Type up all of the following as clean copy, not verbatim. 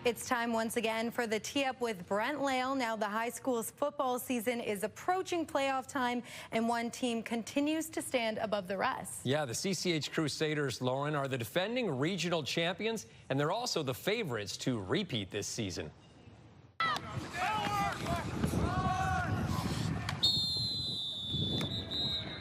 It's time once again for the Tee Up with Brent Lail. Now the high school's football season is approaching playoff time, and one team continues to stand above the rest. Yeah, the CCH Crusaders, Lauren, are the defending regional champions, and they're also the favorites to repeat this season.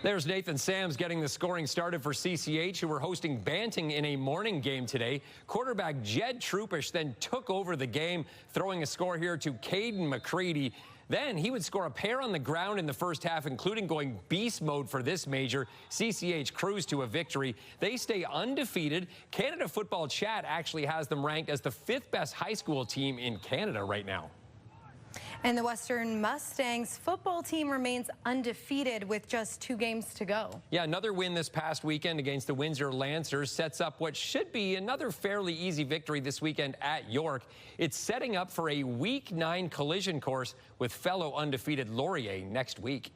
There's Nathan Sams getting the scoring started for CCH, who were hosting Banting in a morning game today. Quarterback Jed Troupish then took over the game, throwing a score here to Caden McCready. Then he would score a pair on the ground in the first half, including going beast mode for this major. CCH cruised to a victory. They stay undefeated. Canada Football Chat actually has them ranked as the 5th best high school team in Canada right now. And the Western Mustangs football team remains undefeated with just 2 games to go. Yeah, another win this past weekend against the Windsor Lancers sets up what should be another fairly easy victory this weekend at York. It's setting up for a Week 9 collision course with fellow undefeated Laurier next week.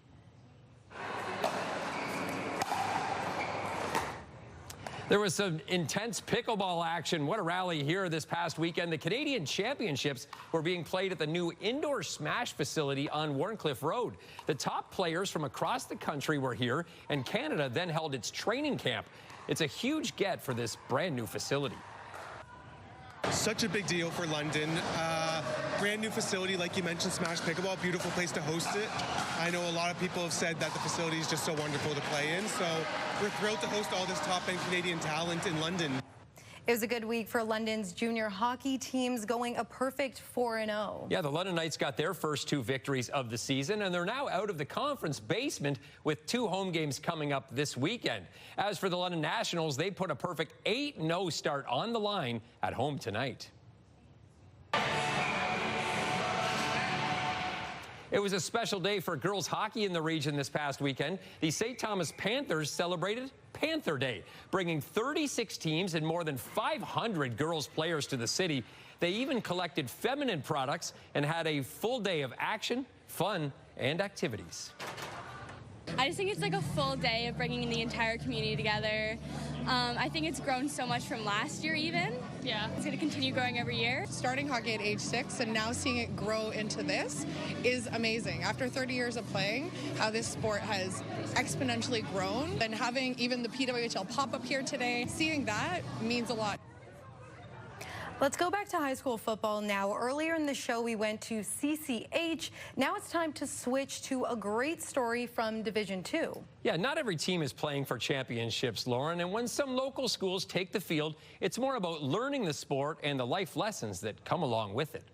There was some intense pickleball action. What a rally here this past weekend. The Canadian Championships were being played at the new indoor Smash facility on Warncliffe Road. The top players from across the country were here, and Canada then held its training camp. It's a huge get for this brand new facility. Such a big deal for London. Brand new facility, like you mentioned, Smash Pickleball, beautiful place to host it. I know a lot of people have said that the facility is just so wonderful to play in, so we're thrilled to host all this top-end Canadian talent in London. It was a good week for London's junior hockey teams, going a perfect 4-0. Yeah, the London Knights got their first 2 victories of the season, and they're now out of the conference basement with 2 home games coming up this weekend. As for the London Nationals, they put a perfect 8-0 start on the line at home tonight. It was a special day for girls hockey in the region this past weekend. The St. Thomas Panthers celebrated Panther Day, bringing 36 teams and more than 500 girls players to the city. They even collected feminine products and had a full day of action, fun, and activities. I just think it's like a full day of bringing the entire community together. I think it's grown so much from last year even. Yeah. It's going to continue growing every year. Starting hockey at age 6 and now seeing it grow into this is amazing. After 30 years of playing, how this sport has exponentially grown, and having even the PWHL pop-up here today, seeing that means a lot. Let's go back to high school football now. Earlier in the show, we went to CCH. Now it's time to switch to a great story from Division II. Yeah, not every team is playing for championships, Lauren, and when some local schools take the field, it's more about learning the sport and the life lessons that come along with it.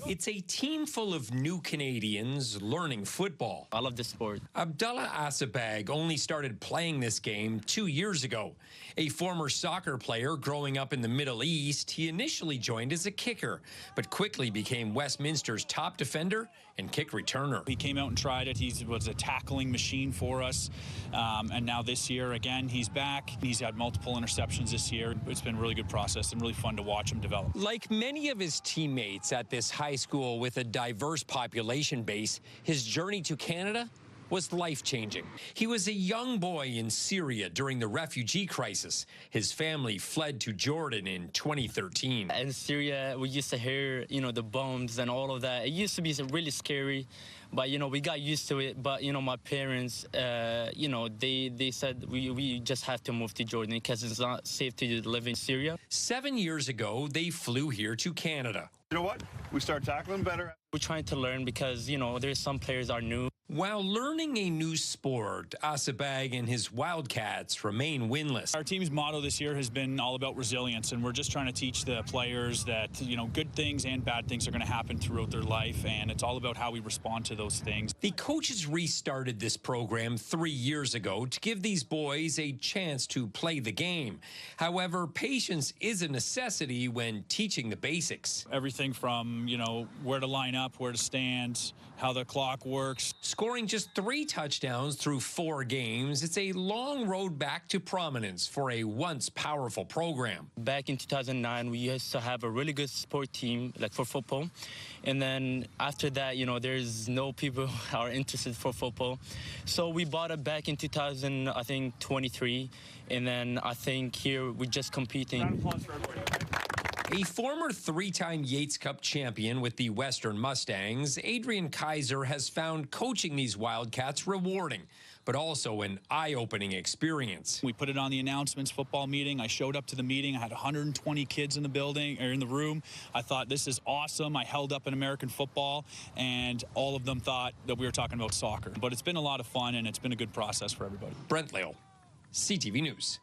It's a team full of new Canadians learning football. I love this sport. Abdullah Asabag only started playing this game 2 years ago. A former soccer player growing up in the Middle East, he initially joined as a kicker, but quickly became Westminster's top defender and kick returner. He came out and tried it. He was a tackling machine for us. And now this year, again, he's back. He's had multiple interceptions this year. It's been a really good process and really fun to watch him develop. Like many of his teammates at this high school with a diverse population base, his journey to Canada was life-changing. He was a young boy in Syria during the refugee crisis. His family fled to Jordan in 2013. In Syria, we used to hear, the bombs and all of that. It used to be really scary, but, we got used to it. But, my parents, they said we just have to move to Jordan because it's not safe to live in Syria. 7 years ago, they flew here to Canada. You know what? We start tackling better. We're trying to learn because, there's some players are new. While learning a new sport, Asabag and his Wildcats remain winless. Our team's motto this year has been all about resilience, and we're just trying to teach the players that, good things and bad things are going to happen throughout their life, and it's all about how we respond to those things. The coaches restarted this program 3 years ago to give these boys a chance to play the game. However, patience is a necessity when teaching the basics. Everything from, where to line up, where to stand, how the clock works. Scoring just 3 touchdowns through 4 games, it's a long road back to prominence for a once powerful program. Back in 2009, we used to have a really good sport team, like for football. And then after that, there's no people are interested for football. So we bought it back in 2023. And then I think here we're just competing. A former three-time Yates Cup champion with the Western Mustangs, Adrian Kaiser has found coaching these Wildcats rewarding, but also an eye-opening experience. We put it on the announcements football meeting. I showed up to the meeting. I had 120 kids in the building or in the room. I thought, this is awesome. I held up an American football, and all of them thought that we were talking about soccer. But it's been a lot of fun, and it's been a good process for everybody. Brent Lale, CTV News.